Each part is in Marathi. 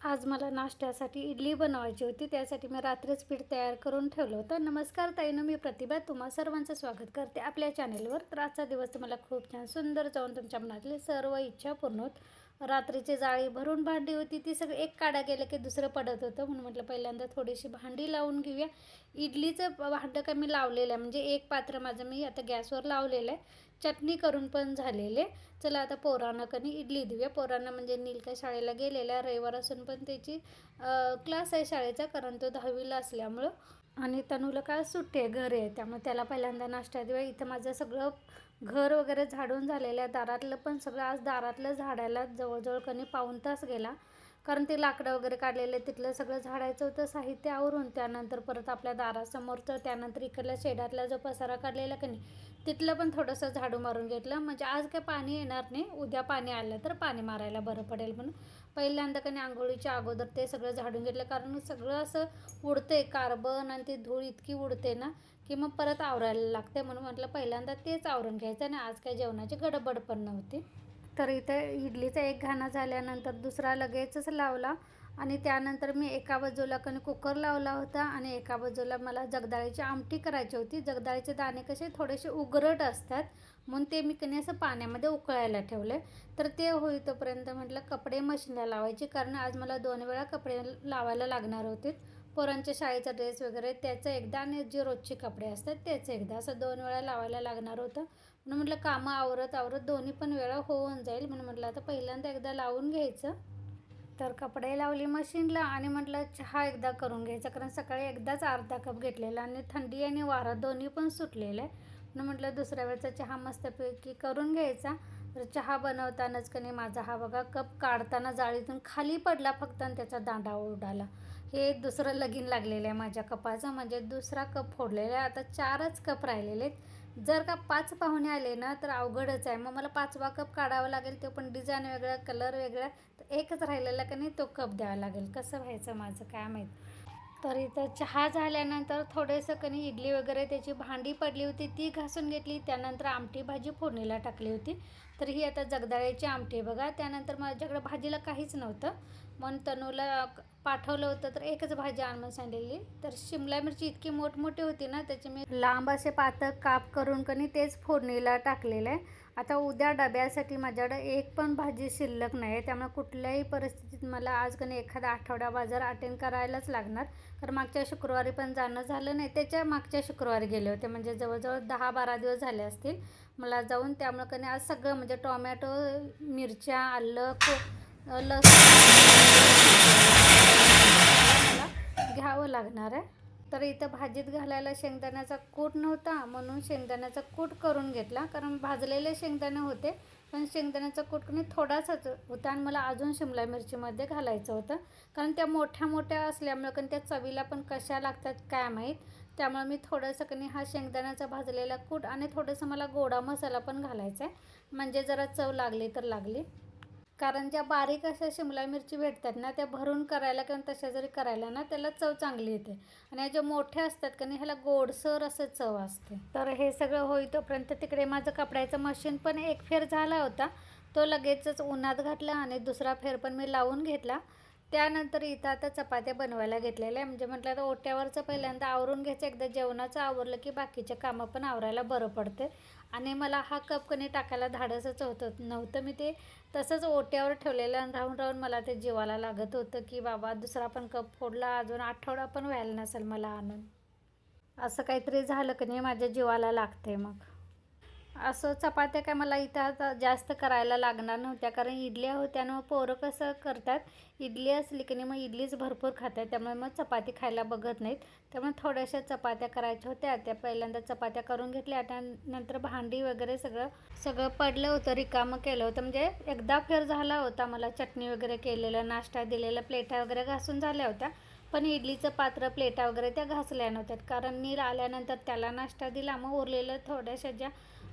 आज मला नाश्त्यासाठी इडली बनवायची होती. त्यासाठी मी रात्रीच पीठ तयार करून ठेवलं होतं. नमस्कार ताईनो, मी प्रतिभा तुम्हा सर्वांचं स्वागत करते आपल्या चॅनेलवर. तर आजचा दिवस तुम्हाला खूप छान सुंदर जाऊन तुमच्या मनातली सर्व इच्छा पूर्ण होत. रात्रीची जाळी भरून भांडी होती, ती सगळी एक काढा गेलं की दुसरं पडत होतं. म्हणून म्हटलं पहिल्यांदा थोडीशी भांडी लावून घेऊया. इडलीचं भांडं काय मी लावलेलं आहे, म्हणजे एक पात्र माझं मी आता गॅसवर लावलेलं आहे. चटणी करून पण झालेले. चला आता पोरांना कधी इडली देऊया. पोरांना म्हणजे नील काय शाळेला गेलेला, रविवार असून पण त्याची क्लास आहे शाळेचा, कारण तो 10वीला असल्यामुळं. आणि तनूला काय सुट्टी आहे, घरी आहे, त्यामुळे त्याला पहिल्यांदा नाश्ता देऊया. इथं माझं सगळं घर वगैरे झाडून झालेलं आहे. दारातलं पण सगळं, आज दारातलं झाडायला जवळजवळ कधी पाऊण तास गेला, कारण ते लाकडं वगैरे काढलेलं तिथलं सगळं झाडायचं होतं साहित्य आवरून. त्यानंतर परत आपल्या दारासमोरचं, त्यानंतर इकडल्या शेडातला जो पसारा काढलेला की नाही तिथलं पण थोडंसं झाडू मारून घेतलं. म्हणजे आज काय पाणी येणार नाही, उद्या पाणी आलं तर पाणी मारायला बरं पडेल म्हणून पहिल्यांदा कधी आंघोळीच्या अगोदर ते सगळं झाडून घेतलं. कारण सगळं असं उडते, कार्बन आणि ती धूळ इतकी उडते ना की मग परत आवरायला लागते. म्हणून म्हटलं पहिल्यांदा तेच आवरून घ्यायचं. आणि आज काय जेवणाची गडबड पण नव्हती. तर इथं इडलीचा एक घाणा झाल्यानंतर दुसरा लगेचच लावला. आणि त्यानंतर मी एका बाजूला कुकर लावला होता आणि एका बाजूला मला जगदाळीची आमटी करायची होती. जगदाळीचे दाणे कसे थोडेसे उघरट असतात, म्हणून ते मी असं पाण्यामध्ये उकळायला ठेवले. तर ते होईतोपर्यंत म्हटलं कपडे मशीनला लावायचे, कारण आज मला 2 वेळा कपडे लावायला लागणार होते. पोरांच्या शाळेचा ड्रेस वगैरे त्याचं एकदा, आणि जे रोजचे कपडे असतात त्याचं एकदा, असं 2 वेळा लावायला लागणार होतं. म्हणून म्हटलं कामं आवरत आवरत दोन्ही पण वेळा होऊन जाईल. म्हणून म्हटलं आता पहिल्यांदा एकदा लावून घ्यायचं. तर कपडे लावली मशीनला आणि म्हटलं चहा एकदा करून घ्यायचा, कारण सकाळी एकदाच अर्धा कप घेतलेला आणि थंडी आणि वारा दोन्ही पण सुटलेलं आहे. म्हणून म्हटलं दुसऱ्या वेळचा चहा मस्तपैकी करून घ्यायचा. तर चहा बनवतानाच माझा हा बघा कप काढताना जाळीतून खाली पडला फक्त, आणि त्याचा दांडा उडाला. हे दुसरं लगीन लागलेलं आहे माझ्या कपाचं, म्हणजे दुसरा कप फोडलेला आहे. आता 4च कप राहिलेले आहेत. जर का 5 पाहुणे आले ना तर अवघडच आहे. मग मला 5वा कप काढावा लागेल, तो पण डिझाईन वेगळा, कलर वेगळा. तर एकच राहिलेला तो कप द्यावा लागेल. कसं व्हायचं माझं काय माहीत. तर इथं चहा झाल्यानंतर थोडेसं इडली वगैरे त्याची भांडी पडली होती ती घासून घेतली. त्यानंतर आमटी भाजी फोडणीला टाकली होती. तर ही आता जगदाळ्याची आमटी बघा. त्यानंतर माझ्याकडे भाजीला काहीच नव्हतं, म्हणून तनूला पाठवलं होतं तर एकच भाजी आणून सांडलेली. तर शिमला मिरची इतकी मोठमोठी होती ना, त्याचे मी लांब असे पातळ काप करून तेच फोडणीला टाकलेलं आहे. आता उद्या डब्यासाठी माझ्याकडे एक पण भाजी शिल्लक नाही आहे, त्यामुळे कुठल्याही परिस्थितीत मला आज एखादा आठवडा बाजार अटेंड करायलाच लागणार. तर मागच्या शुक्रवारी पण जाणं झालं नाही, त्याच्या मागच्या शुक्रवारी गेले होते, म्हणजे जवळजवळ 10-12 दिवस झाले असतील मला जाऊन. त्यामुळे आज सगळं म्हणजे टोमॅटो, मिरच्या, आलं, लसूण मला घ्यावं लागणार आहे. तर इथं भाजीत घालायला शेंगदाण्याचा कूट नव्हता, म्हणून शेंगदाण्याचा कूट करून घेतला. कारण भाजलेले शेंगदाणे होते, पण शेंगदाण्याचा कूट थोडाच होता आणि मला अजून शिमला मिरचीमध्ये घालायचं होतं. कारण त्या मोठ्या मोठ्या असल्यामुळं त्या चवीला पण कशा लागतात काय माहीत. त्यामुळे मी थोडंसं हा शेंगदाण्याचा भाजलेला कूट आणि थोडंसं मला गोडा मसाला पण घालायचा आहे, म्हणजे जरा चव लागली तर लागली. कारण ज्या बारीक अशा शिमला मिरची भेटतात ना, त्या भरून करायला किंवा तशा जरी करायला ना त्याला चव चांगली येते. आणि या ज्या मोठ्या असतात ह्याला गोडसर असं चव असते. तर हे सगळं होईतोपर्यंत तिकडे माझं कपड्याचं मशीन पण एक फेर झाला होता, तो लगेचच उन्हात घातला आणि दुसरा फेर पण मी लावून घेतला. त्यानंतर इथं आता चपात्या बनवायला घेतलेल्या आहे. म्हणजे म्हटलं तर ओट्यावरचं पहिल्यांदा आवरून घ्यायचं, एकदा जेवणाचं आवरलं की बाकीचे कामं पण आवरायला बरं पडते. आणि मला हा कप टाकायला धाडसच नव्हतं. मी ते तसंच ओट्यावर ठेवलेलं आणि राहून राहून मला ते जीवाला लागत होतं की बाबा दुसरा पण कप फोडला, अजून आठवडा पण व्हायला नसेल मला आणून. असं काहीतरी झालं माझ्या जीवाला लागते. मग असं चपात्या काय मला इथं आता जास्त करायला लागणार नव्हत्या, कारण इडल्या होत्या ना. पोरं कसं करतात, इडली असली मग इडलीच भरपूर खातात, त्यामुळे मग चपाती खायला बघत नाहीत. त्यामुळे थोड्याशा चपात्या करायच्या होत्या. त्या पहिल्यांदा चपात्या करून घेतल्या. त्यानंतर भांडी वगैरे सगळं पडलं होतं, रिकामं केलं होतं. म्हणजे एकदा फेर झाला होता मला, चटणी वगैरे केलेलं, नाश्ता दिलेला, प्लेटा वगैरे घासून झाल्या होत्या. पण इडलीचं पात्र, प्लेटा वगैरे त्या घासल्या नव्हत्या, कारण नील आल्यानंतर त्याला नाश्ता दिला. मग उरलेलं थोड्याशा ज्या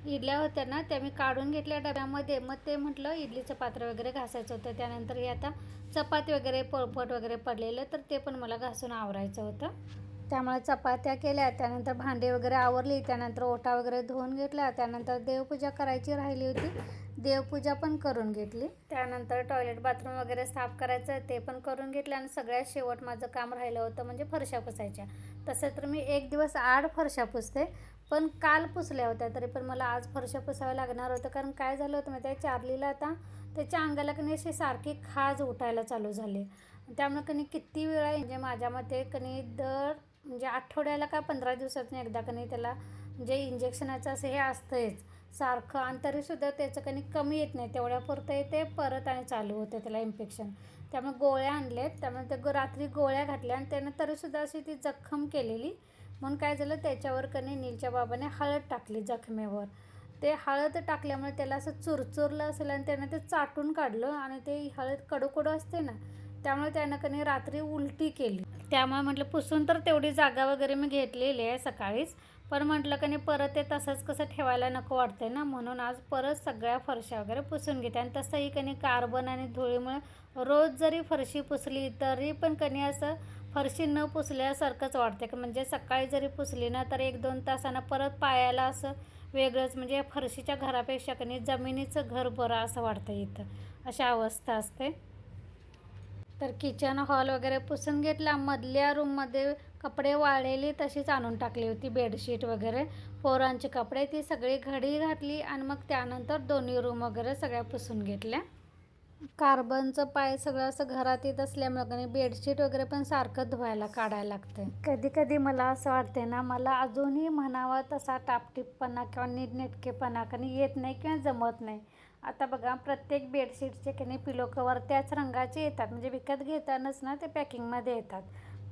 इडल्या होत्या ना त्या मी काढून घेतल्या डब्यामध्ये. मग ते म्हटलं इडलीचं पात्र वगैरे घासायचं होतं. त्यानंतर हे आता चपाती वगैरे पोळपट वगैरे पडलेलं, तर ते पण मला घासून आवरायचं होतं. त्यामुळे चपात्या केल्या, त्यानंतर भांडी वगैरे आवरली, त्यानंतर ओटा वगैरे धुवून घेतला. त्यानंतर देवपूजा करायची राहिली होती. देवपूजा पण करून घेतली. त्यानंतर टॉयलेट बाथरूम वगैरे साफ करायचं ते पण करून घेतलं आणि सगळ्यात शेवट माझं काम राहिलं होतं म्हणजे फरशा पुसायच्या. तसं तर मी एक दिवस आड फरशा पुसते, पण काल पुसल्या होत्या, तरी पण मला आज फरशा पुसाव्या लागणार होतं. कारण काय झालं होतं माहिती आहे, चार्लीला आता त्याच्या अंगाला कणी अशी सारखी खाज उठायला चालू झाली. त्यामुळे कणी किती वेळा म्हणजे माझ्या मते कणी म्हणजे आठवड्याला का 15 दिवसातून एकदा कणी त्याला म्हणजे इंजेक्शनाचं असं हे असतंच सारखं. आणि तरीसुद्धा त्याचं कणी कमी येत नाही, तेवढ्यापुरतं येते परत आणि चालू होते त्याला इन्फेक्शन. त्यामुळे गोळ्या आणल्यात, त्यामुळे ते रात्री गोळ्या घातल्या आणि त्यानं तरीसुद्धा अशी ती जखम केलेली. म्हणून काय झालं, त्याच्यावर कणी नीलच्या बाबाने हळद टाकली जखमेवर. ते हळद टाकल्यामुळे त्याला असं चुरचुरलं असेल आणि त्यानं ते चाटून काढलं आणि ते हळद कडू कडू असते ना, त्यामुळे त्यानं कणी रात्री उलटी केली. त्यामुळे म्हटलं पुसून तर तेवढी जागा वगैरे मी घेतलेली आहे सकाळीच, पण म्हटलं कणी परत ते तसंच कसं ठेवायला नको वाटतंय ना, म्हणून आज परत सगळ्या फरशा वगैरे पुसून घेते. आणि तसंही कणी कार्बन आणि धुळीमुळे रोज जरी फरशी पुसली तरी पण कणी असं फरशी न पुसल्यासारखंच वाटते. म्हणजे सकाळी जरी पुसली ना तर 1-2 तासानं परत पायाला असं वेगळंच, म्हणजे फरशीच्या घरापेक्षा कणी जमिनीचं घर बरं असं वाटतं इथं, अशा अवस्था असते. तर किचन हॉल वगैरे पुसून घेतला. मधल्या रूममध्ये कपडे वाळलेली तशीच आणून टाकली होती, बेडशीट वगैरे पोरांचे कपडे, ती सगळी घडी घातली आणि मग त्यानंतर दोन्ही रूम वगैरे सगळ्या पुसून घेतल्या. कार्बनचं पाय सगळं असं घरात येत असल्यामुळे बेडशीट वगैरे पण सारखं धुवायला काढायला लागतं. कधी कधी मला असं वाटते ना, मला अजूनही म्हणावा तसा टापटीपपणा किंवा नीटनेटकेपणा कधी येत नाही किंवा जमत नाही. आता बघा, प्रत्येक बेडशीटचे कधी पिलो कवर त्याच रंगाचे येतात, म्हणजे विकत घेतानाच ना ते पॅकिंगमध्ये येतात.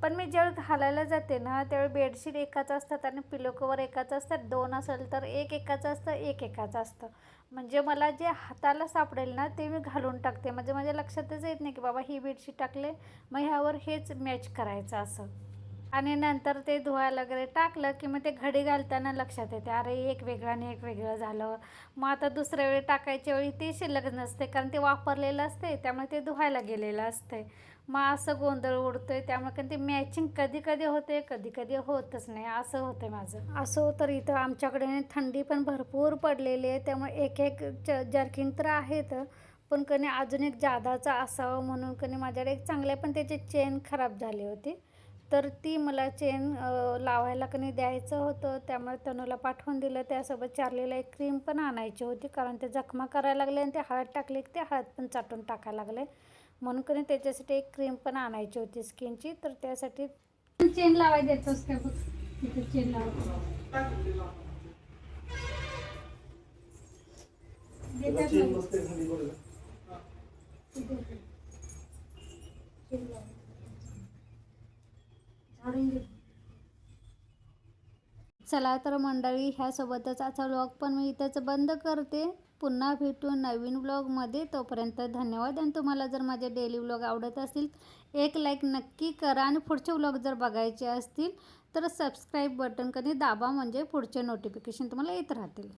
पण मी ज्यावेळी घालायला जाते ना त्यावेळी बेडशीट एकाच असतात आणि पिलो कवर एकाच असतात. 2 असेल तर एक एकाचं असतं, एक एकाचं असतं. म्हणजे मला जे हाताला सापडेल ना ते मी घालून टाकते. म्हणजे माझ्या लक्षातच येत नाही की बाबा ही बेडशीट टाकले, मग ह्यावर हेच मॅच करायचं असं. आणि नंतर ते धुवायला वगैरे टाकलं की मग ते घडी घालताना लक्षात येते, अरे एक वेगळं आणि एक वेगळं झालं. मग आता दुसऱ्या वेळी टाकायच्या वेळी ते शिल्लक नसते, कारण ते वापरलेलं असते, त्यामुळे ते धुवायला गेलेलं असते. मग असं गोंधळ उडतोय. त्यामुळे कारण ते मॅचिंग कधी कधी होते, कधी कधी होतच नाही, असं होतं माझं. असं तर इथं आमच्याकडे थंडी पण भरपूर पडलेली आहे, त्यामुळे एक एक जर्किंग तर आहेत, पण कधी अजून एक जादाचा असावं म्हणून कधी माझ्याकडे एक चांगल्या पण त्याची चेन खराब झाली होती. तर ती मला चेन लावायला कधी द्यायचं होतं, त्यामुळे तनूला पाठवून दिलं. त्यासोबत चार्लीला एक क्रीम पण आणायची होती, कारण ते जखमा करायला लागले आणि ते हळद टाकली की ते हळद पण चाटून टाकायला लागले. म्हणून कधी त्याच्यासाठी एक क्रीम पण आणायची होती स्किनची. तर त्यासाठी चेन लावायला देतोस का बघ, तिथे चेन लावायचं चला तर मंडळी, ह्यासोबतच आजचा व्लॉग पण मी इथंच बंद करते. पुन्हा भेटू नवीन व्लॉगमध्ये. तोपर्यंत धन्यवाद. आणि तुम्हाला जर माझे डेली व्लॉग आवडत असतील, एक लाईक नक्की करा. आणि पुढचे व्लॉग जर बघायचे असतील तर सबस्क्राईब बटन कधी दाबा, म्हणजे पुढचे नोटिफिकेशन तुम्हाला येत राहतील.